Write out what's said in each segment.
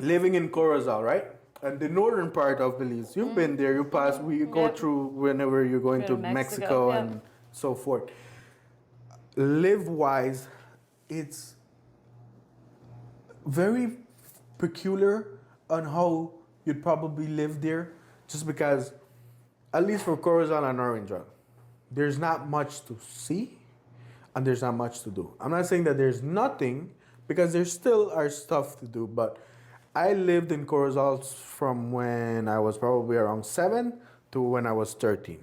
living in Corozal, right? And the northern part of Belize. You've been there. You pass. We go Yep. through whenever you're going Go to to Mexico, Mexico yep. and so forth. Live wise, it's very peculiar on how you'd probably live there, just because, at least for Corozal and Orange, there's not much to see and there's not much to do. I'm not saying that there's nothing, because there still are stuff to do, but I lived in Corozal from when I was probably around 7 to when I was 13.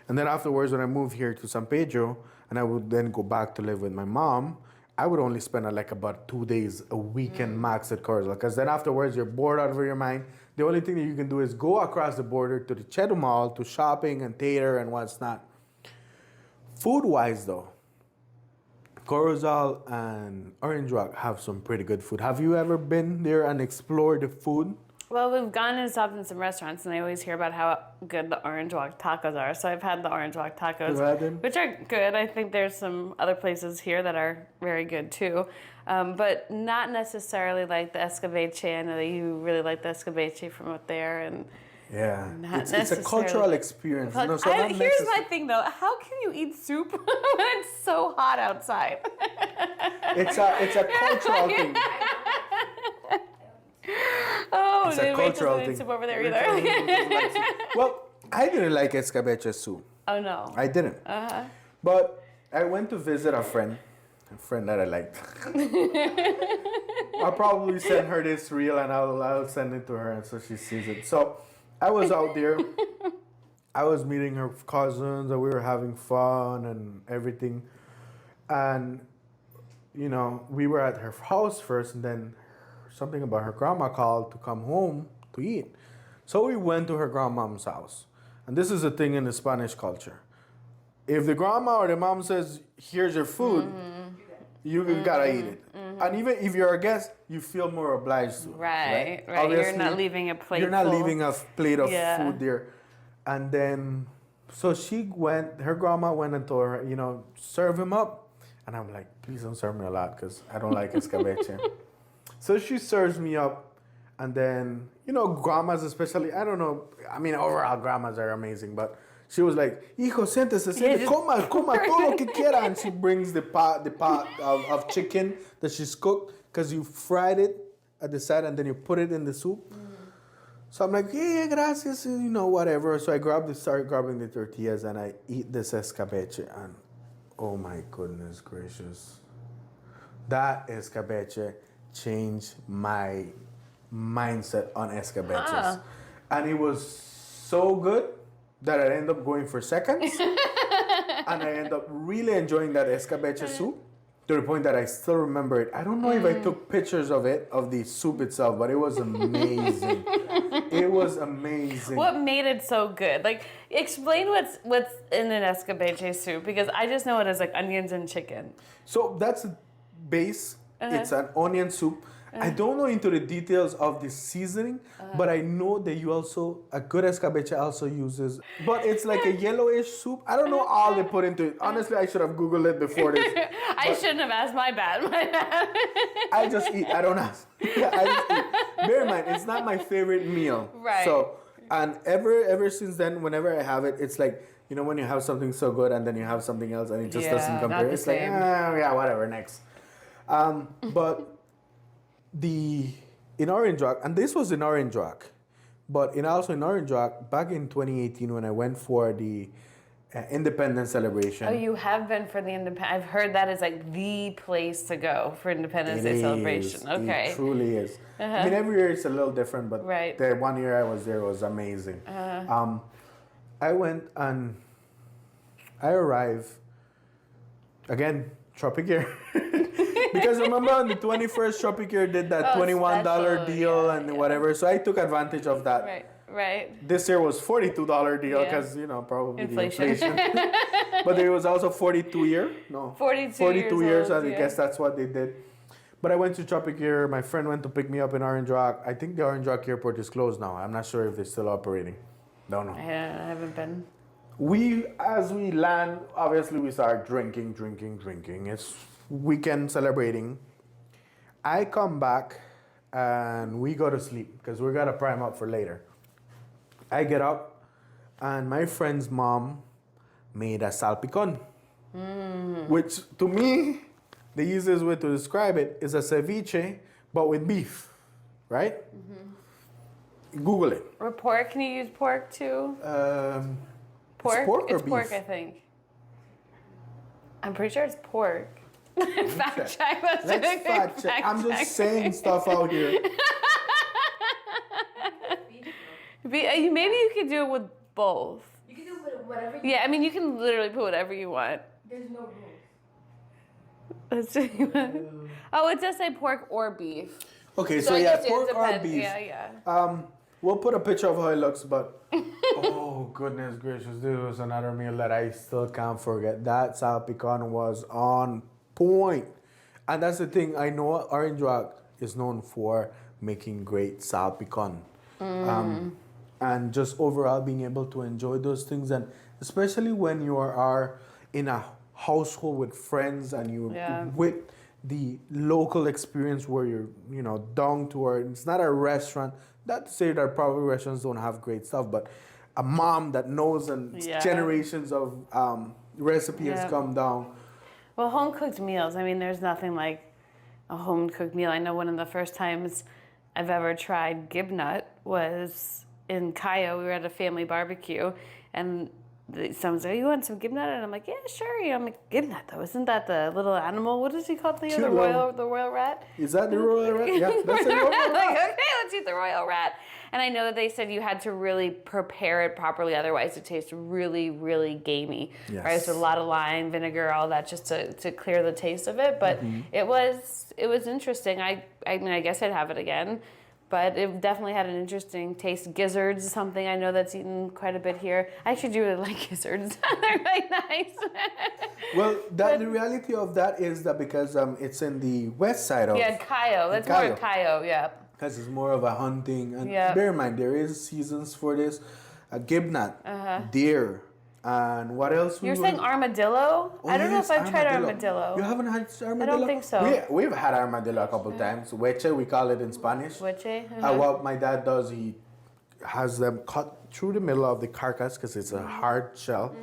And then afterwards, when I moved here to San Pedro, and I would then go back to live with my mom, I would only spend like about 2 days a weekend max at Corozal. Because then afterwards, you're bored out of your mind. The only thing that you can do is go across the border to the Cheddar Mall to shopping and theater and what's not. Food-wise, though, Corozal and Orange Rock have some pretty good food. Have you ever been there and explored the food? Well, we've gone and stopped in some restaurants, and I always hear about how good the Orange Walk tacos are. So I've had the Orange Walk tacos, You've had them? which are good. I think there's some other places here that are very good too, but not necessarily like the Escabeche. I know that you really like the Escabeche from up there, and Yeah, Not it's a necessarily. cultural experience. No, so not here's necess- my thing though: how can you eat soup when it's so hot outside? It's a cultural thing. Oh, It's a Rachel's cultural not eating thing. soup over there either. Well, I didn't like escabeche soup. Oh no. I didn't. But I went to visit a friend that I liked. I'll probably send her this reel and I'll send it to her and so she sees it. So I was out there. I was meeting her cousins and we were having fun and everything. And, you know, we were at her house first and then something about her grandma called to come home to eat. So we went to her grandmom's house. And this is a thing in the Spanish culture. If the grandma or the mom says, here's your food, you gotta eat it. And even if you're a guest, you feel more obliged to. Right. You're Obviously, not leaving a plate. You're not full. leaving a plate of Yeah. food there. And then, so her grandma went and told her, serve him up. And I'm like, please don't serve me a lot because I don't like escabeche. So she serves me up. And then, grandmas especially, I don't know. I mean, overall, grandmas are amazing. But she was like, hijo, siéntese, coma todo lo que quiera. And she brings the pot of chicken that she's cooked because you fried it at the side and then you put it in the soup. So I'm like, yeah, gracias, whatever. So I start grabbing the tortillas and I eat this escabeche. And oh my goodness gracious. That escabeche changed my mindset on escabeches. And it was so good that I ended up going for seconds. And I ended up really enjoying that escabeche soup to the point that I still remember it. I don't know if I took pictures of the soup itself, but it was amazing. It was amazing. What made it so good? Like, explain what's in an escabeche soup, because I just know it as like onions and chicken. So that's the base. It's an onion soup. I don't know into the details of the seasoning, but I know that a good escabeche also uses, but it's like a yellowish soup. I don't know all they put into it. Honestly, I should have Googled it before this. I shouldn't have asked. My bad. I just eat. I don't ask. I just eat. Bear in mind, it's not my favorite meal. Right. So, and ever since then, whenever I have it, it's like, when you have something so good and then you have something else and it just doesn't compare. not the It's same. like, whatever, next. But in Orange Rock, and this was in Orange Rock, but also in Orange Rock, back in 2018 when I went for the Independence celebration. Oh, you have been for the Independence. I've heard that is like the place to go for Independence Day celebration. Okay. It truly is. I mean, every year it's a little different, but Right. the one year I was there was amazing. I went and I arrived, again, Tropic Air. Because remember on the 21st, Tropic Air did that $21 special, deal and whatever. So I took advantage of that. Right. This year was $42 deal Yeah. because, probably Inflation. the inflation. But there was also 42 year. No. 42 years. old, I guess that's what they did. But I went to Tropic Air. My friend went to pick me up in Orange Rock. I think the Orange Rock airport is closed now. I'm not sure if they're still operating. Don't know. I haven't been. As we land, obviously we start drinking. It's weekend celebrating. I come back and we go to sleep because we're gonna prime up for later. I get up, and my friend's mom made a salpicon, which to me, the easiest way to describe it is a ceviche, but with beef, right? Google it. Or pork? Can you use pork too? Pork? It's pork or It's beef? pork, I think. I'm pretty sure it's pork. Fact check. Let's fact check. I'm just saying stuff out here. Maybe you could do it with both. You can do whatever you Yeah, I mean, you can literally put whatever you want. There's no rules. Let's see. Oh, it does say pork or beef. Okay, So so I yeah, guess it pork or depends. beef. Yeah. We'll put a picture of how it looks, but oh goodness gracious, this was another meal that I still can't forget. That salpicon was on point, and that's the thing. I know Orange Rock is known for making great salpicon, and just overall being able to enjoy those things, and especially when you are in a household with friends and you Yeah. with the local experience where you're, down to where it's not a restaurant. Not to say that probably restaurants don't have great stuff, but a mom that knows and Yeah. generations of recipe has Yeah. come down. Well, home cooked meals. I mean, there's nothing like a home cooked meal. I know one of the first times I've ever tried gibnut was in Cayo. We were at a family barbecue, and someone's like, "You want some gibnut?" And I'm like, "Yeah, sure." I'm like, "Gibnut, though, isn't that the little animal? What does he call the Cute royal rat?" Is that the royal rat? Yeah, that's the royal Like, rat. okay, let's eat the royal rat. And I know that they said you had to really prepare it properly, otherwise it tastes really, really gamey. Yes. Right? So a lot of lime, vinegar, all that, just to clear the taste of it. But it was interesting. I mean, I guess I'd have it again. But it definitely had an interesting taste. Gizzards is something I know that's eaten quite a bit here. I actually do really like gizzards. They're really nice. Well, the reality of that is that because it's in the west side of Yeah, Cayo. That's more Cayo. Cayo, yeah. because it's more of a hunting. And Yeah. bear in mind, there is seasons for this. Gibnut, deer, and what else? You're saying armadillo? Oh, I don't know yes, if I've tried armadillo. You haven't had armadillo? think so. We've had armadillo a couple times. Hueche, we call it in Spanish. Hueche? What my dad does, he has them cut through the middle of the carcass because it's a hard shell.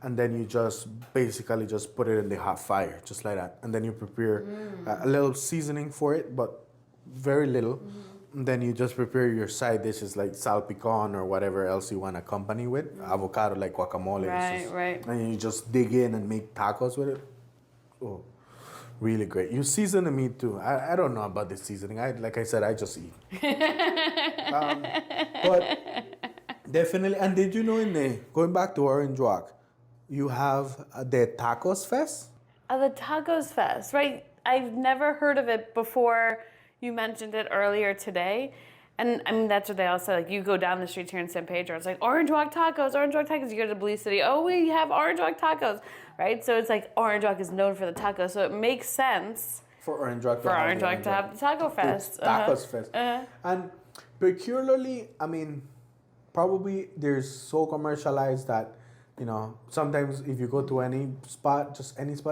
And then you just basically just put it in the hot fire, just like that. And then you prepare a little seasoning for it, but very little. And then you just prepare your side dishes like salpicon or whatever else you want to accompany with. Avocado, like guacamole. Right. And you just dig in and make tacos with it. Oh, really great. You season the meat too. I don't know about the seasoning. Like I said, I just eat. But definitely. And did you know going back to Orange Rock, you have the Tacos Fest? The Tacos Fest, right? I've never heard of it before. You mentioned it earlier today. And I mean, that's what they all say. Like, you go down the street here in San Pedro, it's like, Orange Rock Tacos, Orange Rock Tacos. You go to Belize City, oh, we have Orange Rock Tacos, right? So it's like Orange Rock is known for the tacos. So it makes sense For Orange Rock for Orange Rock to have the Taco Fest. It's Tacos Fest. And peculiarly, I mean, probably there's so commercialized that, sometimes if you go to any spot,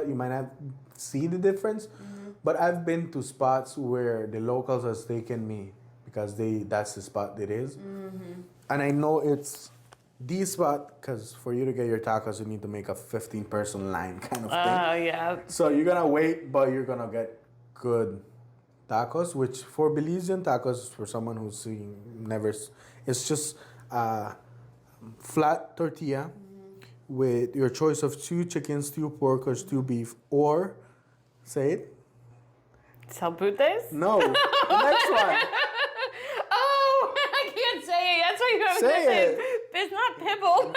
you might not see the difference. But I've been to spots where the locals has taken me because that's the spot it is. And I know it's the spot because for you to get your tacos, you need to make a 15-person line kind of thing. Oh, yeah. So you're going to wait, but you're going to get good tacos, which for Belizean tacos, for someone who's it's just flat tortilla with your choice of stew chicken, stew pork, or stew beef, or, say it. Salputes? No, the next one. Oh, I can't say it. That's why you have to Say say it. It's not pibble.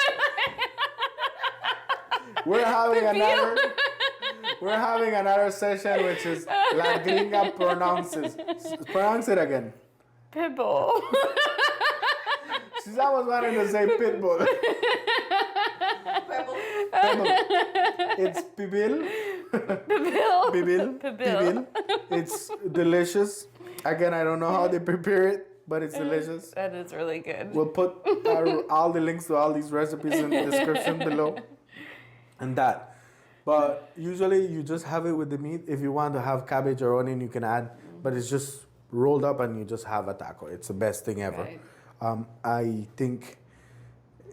We're having another session, which is La Gringa pronounces. Pronounce it again. Pibble. She's almost wanting to say pitbull. Pebble. Pebble. It's pibil. Pibil. Pibil. It's delicious. Again, I don't know how they prepare it, but it's delicious. That is really good. We'll put all the links to all these recipes in the description below. And that. But usually you just have it with the meat. If you want to have cabbage or onion, you can add. But it's just rolled up and you just have a taco. It's the best thing ever. Right. I think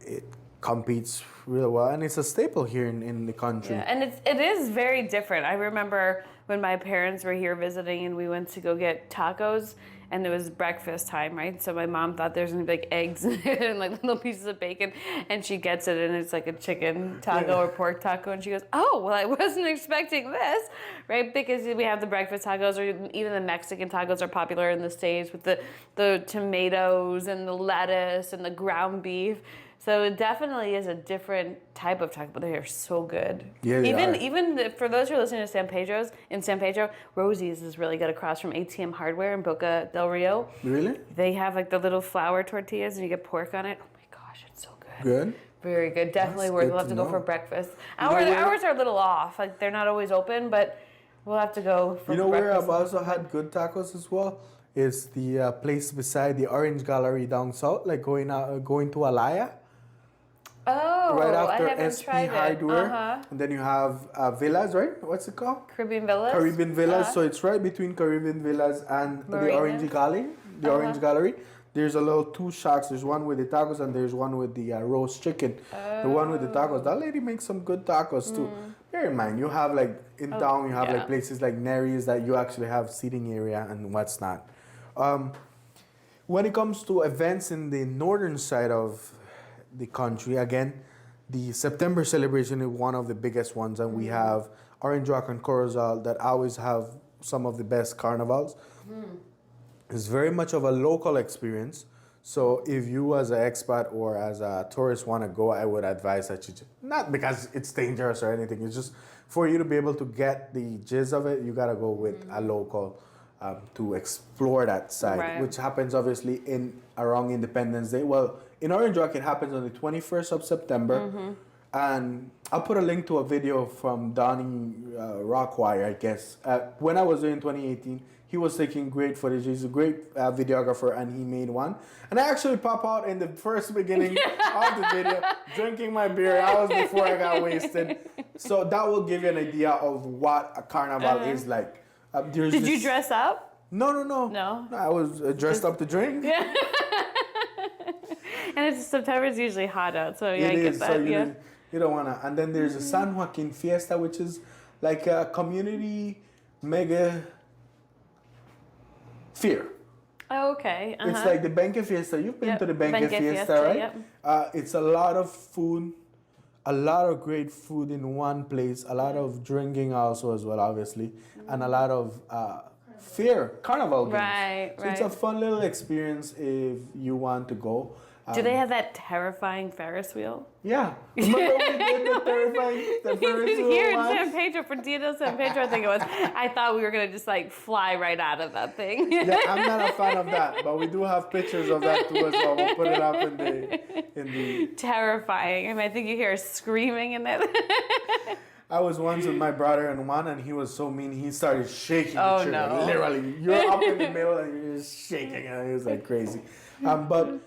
it competes really well, and it's a staple here in the country. Yeah, and it is very different. I remember when my parents were here visiting and we went to go get tacos, and it was breakfast time, right? So my mom thought there's gonna be like eggs and like little pieces of bacon, and she gets it and it's like a chicken taco or pork taco, and she goes, "Oh, well, I wasn't expecting this," right? Because we have the breakfast tacos, or even the Mexican tacos are popular in the States with the tomatoes and the lettuce and the ground beef. So it definitely is a different type of taco, but they are so good. Yeah, they are. Even for those who are listening to San Pedro, Rosie's is really good across from ATM Hardware in Boca del Rio. Really? They have like the little flour tortillas and you get pork on it. Oh my gosh, it's so good. Good? Very good. Definitely That's worth it. good We'll have to to go know. for breakfast. You know where- Hours are a little off. Like they're not always open, but we'll have to go for You know where breakfast. I've also had good tacos as well? Is the place beside the Orange Gallery down south, like going to Alaya. Oh, Right I after haven't SP tried it. Hardware. And then you have Villas, right? What's it called? Caribbean Villas. Caribbean Villas. So it's right between Caribbean Villas and the Marina. Orange Gallery. The Orange Gallery. There's a little two shacks. There's one with the tacos and there's one with the roast chicken. The one with the tacos. That lady makes some good tacos too. Bear in mind, you have like in town, you have yeah. like places like Nery's that you actually have seating area and what's not. When it comes to events in the northern side of the country, again, the September celebration is one of the biggest ones, and we have Orange Rock and Corozal that always have some of the best carnivals. It's very much of a local experience. So if you as an expat or as a tourist want to go, I would advise that you not because it's dangerous or anything. It's just for you to be able to get the gist of it, you got to go with a local to explore that side, Right. which happens obviously around Independence Day. Well, in Orange Rock, it happens on the 21st of September. And I'll put a link to a video from Donnie Rockwire, I guess. When I was there in 2018, he was taking great footage. He's a great videographer, and he made one. And I actually pop out in the first beginning of the video, drinking my beer. That was before I got wasted. So that will give you an idea of what a carnival is like. Did you dress up? No. No? I was dressed up to drink. Yeah. And September is usually hot out, so yeah, I It get is, that. so Yeah. you don't wanna. And then there's a San Joaquin Fiesta, which is like a community mega fair. Oh, okay. It's like the Benque Fiesta. You've been Yep, to the Benque Benque Fiesta, Fiesta, right? yep. It's a lot of food, a lot of great food in one place, a lot of drinking also as well, obviously, and a lot of fair carnival games. Right, So it's a right. fun little experience if you want to go. Do they have that terrifying Ferris wheel? Yeah. Remember we did the terrifying the Ferris wheel Here in once? San Pedro, for Dia de San Pedro, I think it was. I thought we were gonna just like fly right out of that thing. Yeah, I'm not a fan of that, but we do have pictures of that too as well. We'll put it up in the. Terrifying. I mean, I think you hear screaming in it. I was once with my brother and one, and he was so mean. He started shaking the Oh, chair. no. Literally, you're up in the middle and you're just shaking, and it was like crazy. But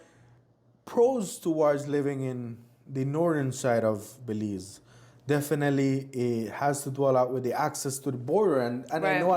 pros towards living in the northern side of Belize, definitely it has to do a lot with the access to the border, and I Right. know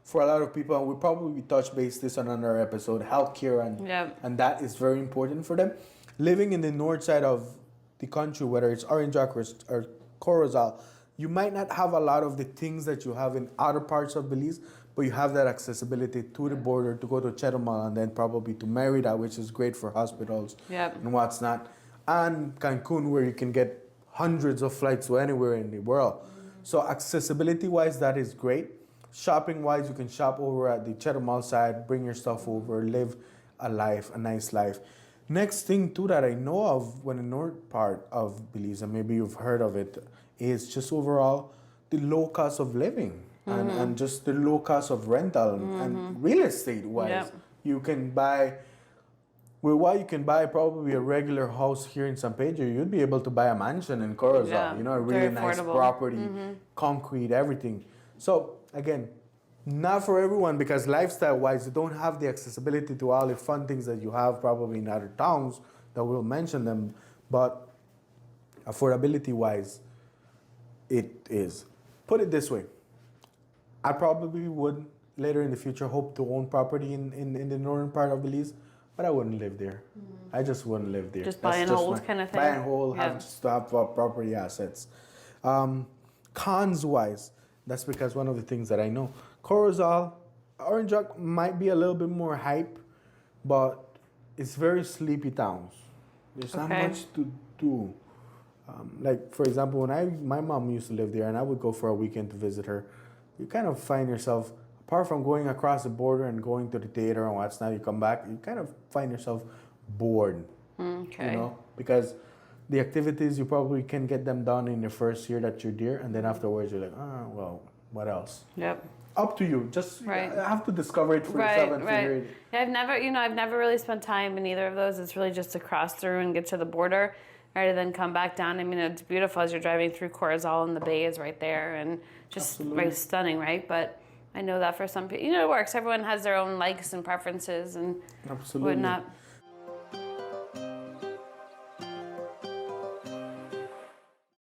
for a lot of people, and we'll probably touch base this on another episode, healthcare Yep. and that is very important for them. Living in the north side of the country, whether it's Orange Rock or Corozal, you might not have a lot of the things that you have in other parts of Belize, but you have that accessibility to the border to go to Chetumal and then probably to Merida, which is great for hospitals Yep. and what's not, and Cancun, where you can get hundreds of flights to anywhere in the world. So accessibility-wise, that is great. Shopping-wise, you can shop over at the Chetumal side, bring your stuff over, live a nice life. Next thing too that I know of when the north part of Belize, and maybe you've heard of it, is just overall the low cost of living and just the low cost of rental and real estate wise. Yep. You can buy, with what you can buy probably a regular house here in San Pedro, you'd be able to buy a mansion in Corozal, Yeah, you know, a very really nice affordable. property, concrete, everything. So again, not for everyone because lifestyle wise, you don't have the accessibility to all the fun things that you have probably in other towns that we'll mention them, but affordability wise, it is. Put it this way, I probably would later in the future hope to own property in the northern part of Belize, but I wouldn't live there. I just wouldn't live there. Just buy and hold kind of thing? Buy and hold, Yeah. have just to have property assets. Cons wise, that's because one of the things that I know, Corozal, Orange Rock might be a little bit more hype, but it's very sleepy towns. There's not Okay. much to do. Like for example, when my mom used to live there, and I would go for a weekend to visit her, you kind of find yourself, apart from going across the border and going to the theater and what's not, you come back, you kind of find yourself bored. Okay. You know, because the activities you probably can get them done in the first year that you're there, and then afterwards you're like, well, what else? Yep. Up to you. Just Right. have to discover it for yourself and figure it. Yeah, I've never really spent time in either of those. It's really just to cross through and get to the border, rather than come back down. I mean, it's beautiful as you're driving through Corozal, and the bay is right there, and just right, stunning, right? But I know that for some people, it works. Everyone has their own likes and preferences and Absolutely. whatnot.